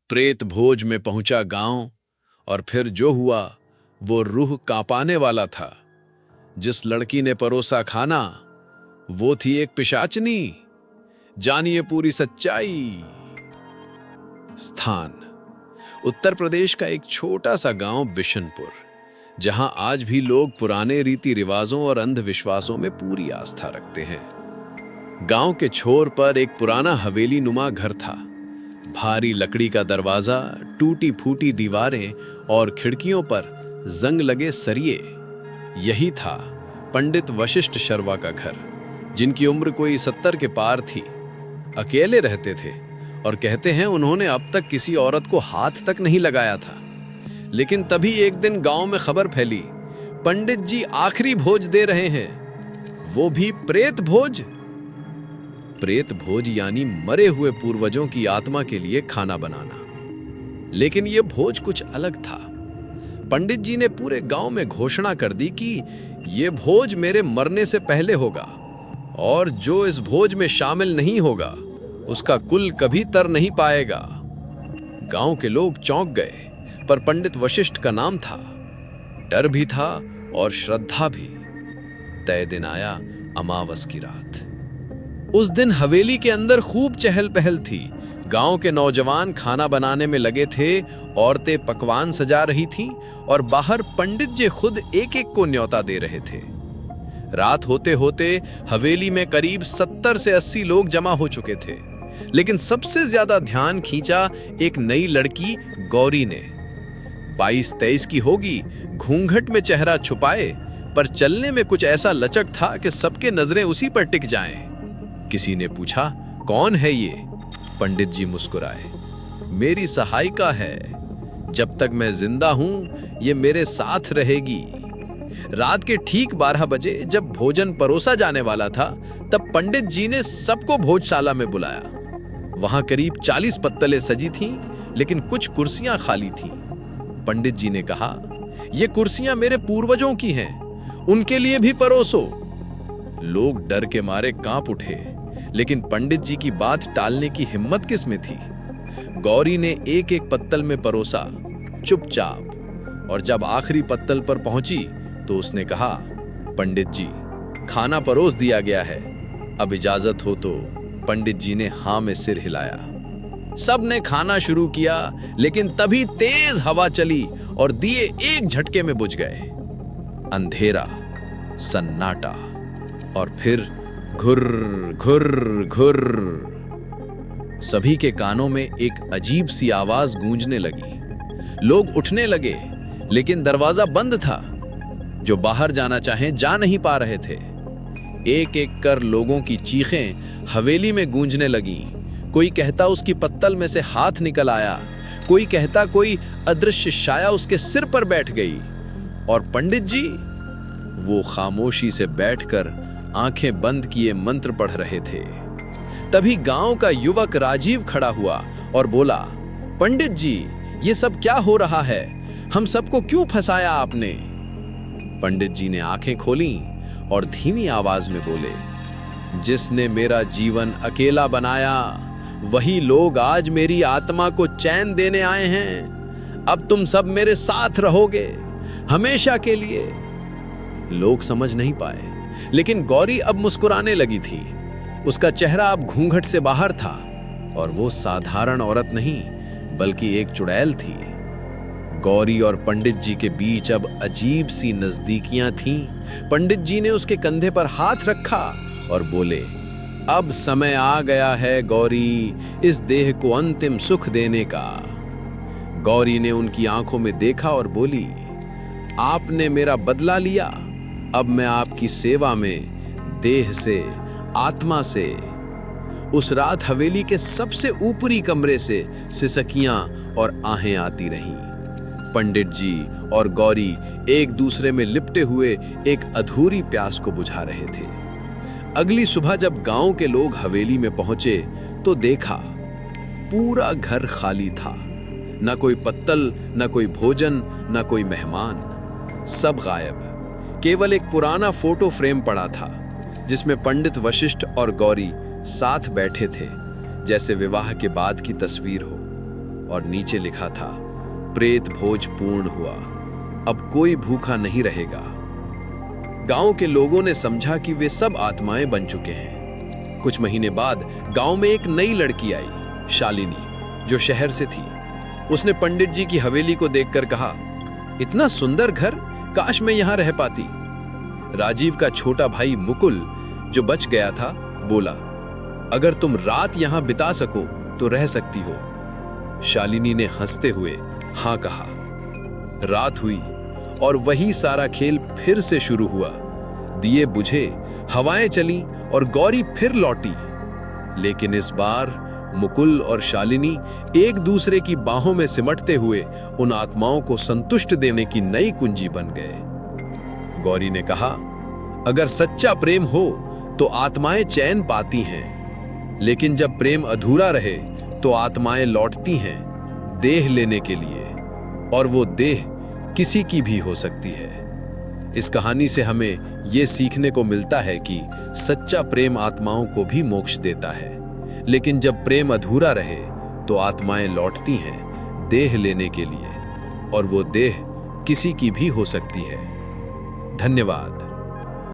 प्रेत भोज में पहुंचा गांव, और फिर जो हुआ वो रूह कांपाने वाला था। जिस लड़की ने परोसा खाना वो थी एक पिशाचनी। जानिए पूरी सच्चाई। स्थान: उत्तर प्रदेश का एक छोटा सा गांव बिशनपुर, जहां आज भी लोग पुराने रीति रिवाजों और अंधविश्वासों में पूरी आस्था रखते हैं। गांव के छोर पर एक पुराना हवेली नुमा घर था। भारी लकड़ी का दरवाजा, टूटी फूटी दीवारें और खिड़कियों पर जंग लगे सरिये। यही था पंडित वशिष्ठ शर्मा का घर, जिनकी उम्र कोई 70 के पार थी। अकेले रहते थे और कहते हैं उन्होंने अब तक किसी औरत को हाथ तक नहीं लगाया था। लेकिन तभी एक दिन गांव में खबर फैली, पंडित जी आखिरी भोज दे रहे हैं, वो भी प्रेत भोज। प्रेत भोज यानी मरे हुए पूर्वजों की आत्मा के लिए खाना बनाना। लेकिन यह भोज कुछ अलग था। पंडित जी ने पूरे गांव में घोषणा कर दी कि यह भोज मेरे मरने से पहले होगा, और जो इस भोज में शामिल नहीं होगा उसका कुल कभी तर नहीं पाएगा। गांव के लोग चौंक गए, पर पंडित वशिष्ठ का नाम था। डर भी था और श्रद्धा भी। तय दिन आया, अमावस की रात। उस दिन हवेली के अंदर खूब चहल पहल थी। गांव के नौजवान खाना बनाने में लगे थे, औरतें पकवान सजा रही थीं और बाहर पंडित जी खुद एक एक को न्योता दे रहे थे। रात होते होते हवेली में करीब 70 से 80 लोग जमा हो चुके थे। लेकिन सबसे ज्यादा ध्यान खींचा एक नई लड़की गौरी ने। 22-23 की होगी, घूंघट में चेहरा छुपाए, पर चलने में कुछ ऐसा लचक था कि सबके नजरें उसी पर टिक जाएं। किसी ने पूछा, कौन है ये? पंडित जी मुस्कुराए, मेरी सहायिका है। जब तक मैं जिंदा हूं ये मेरे साथ रहेगी। रात के ठीक 12 बजे जब भोजन परोसा जाने वाला था, तब पंडित जी ने सबको भोजशाला में बुलाया। वहां करीब 40 पत्तलें सजी थीं, लेकिन कुछ कुर्सियां खाली थीं। पंडित जी ने कहा, ये कुर्सियां मेरे पूर्वजों की हैं, उनके लिए भी परोसो। लोग डर के मारे कांप उठे, लेकिन पंडित जी की बात टालने की हिम्मत किसमें थी। गौरी ने एक एक पत्तल में परोसा, चुपचाप। और जब आखिरी पत्तल पर पहुंची तो उसने कहा, पंडित जी खाना परोस दिया गया है, अब इजाजत हो तो। पंडित जी ने हां में सिर हिलाया। सब ने खाना शुरू किया, लेकिन तभी तेज हवा चली और दिए एक झटके में बुझ गए। अंधेरा, सन्नाटा, और फिर घुर घुर घुर। सभी के कानों में एक अजीब सी आवाज गूंजने लगी। लोग उठने लगे, लेकिन दरवाजा बंद था। जो बाहर जाना चाहें जा नहीं पा रहे थे। एक एक कर लोगों की चीखें हवेली में गूंजने लगीं। कोई कहता उसकी पत्तल में से हाथ निकल आया, कोई कहता कोई अदृश्य छाया उसके सिर पर बैठ गई। और पंडित जी वो खामोशी से बैठकर आंखें बंद किए मंत्र पढ़ रहे थे। तभी गांव का युवक राजीव खड़ा हुआ और बोला, पंडित जी ये सब क्या हो रहा है? हम सबको क्यों फंसाया आपने? पंडित जी ने आंखें खोली और धीमी आवाज में बोले, जिसने मेरा जीवन अकेला बनाया वही लोग आज मेरी आत्मा को चैन देने आए हैं। अब तुम सब मेरे साथ रहोगे हमेशा के लिए। लोग समझ नहीं पाए, लेकिन गौरी अब मुस्कुराने लगी थी। उसका चेहरा अब घूंघट से बाहर था, और वो साधारण औरत नहीं बल्कि एक चुड़ैल थी। गौरी और पंडित जी के बीच अब अजीब सी नजदीकियां थीं। पंडित जी ने उसके कंधे पर हाथ रखा और बोले, अब समय आ गया है गौरी, इस देह को अंतिम सुख देने का। गौरी ने उनकी आंखों में देखा और बोली, आपने मेरा बदला लिया, अब मैं आपकी सेवा में, देह से, आत्मा से। उस रात हवेली के सबसे ऊपरी कमरे से सिसकियां और आहें आती रहीं। पंडित जी और गौरी एक दूसरे में लिपटे हुए एक अधूरी प्यास को बुझा रहे थे। अगली सुबह जब गांव के लोग हवेली में पहुंचे तो देखा पूरा घर खाली था। न कोई पत्तल, न कोई भोजन, न कोई मेहमान, सब गायब। केवल एक पुराना फोटो फ्रेम पड़ा था, जिसमें पंडित वशिष्ठ और गौरी साथ बैठे थे, जैसे विवाह के बाद की तस्वीर हो। और नीचे लिखा था, प्रेत भोज पूर्ण हुआ, अब कोई भूखा नहीं रहेगा। गांव के लोगों ने समझा कि वे सब आत्माएं बन चुके हैं। कुछ महीने बाद गांव में एक नई लड़की आई, शालिनी, जो शहर से थी। उसने पंडित जी की हवेली को देखकर कहा, इतना सुंदर घर, काश मैं यहां रह पाती। राजीव का छोटा भाई मुकुल, जो बच गया था, बोला, अगर तुम रात यहां बिता सको तो रह सकती हो। शालिनी ने हंसते हुए हां कहा। रात हुई और वही सारा खेल फिर से शुरू हुआ। दिए बुझे, हवाएं चली और गौरी फिर लौटी। लेकिन इस बार मुकुल और शालिनी एक दूसरे की बाहों में सिमटते हुए उन आत्माओं को संतुष्ट देने की नई कुंजी बन गए। गौरी ने कहा, अगर सच्चा प्रेम हो तो आत्माएं चैन पाती हैं, लेकिन जब प्रेम अधूरा रहे तो आत्माएं लौटती हैं देह लेने के लिए, और वो देह किसी की भी हो सकती है। इस कहानी से हमें ये सीखने को मिलता है कि सच्चा प्रेम आत्माओं को भी मोक्ष देता है, लेकिन जब प्रेम अधूरा रहे तो आत्माएं लौटती हैं देह लेने के लिए, और वो देह किसी की भी हो सकती है। धन्यवाद।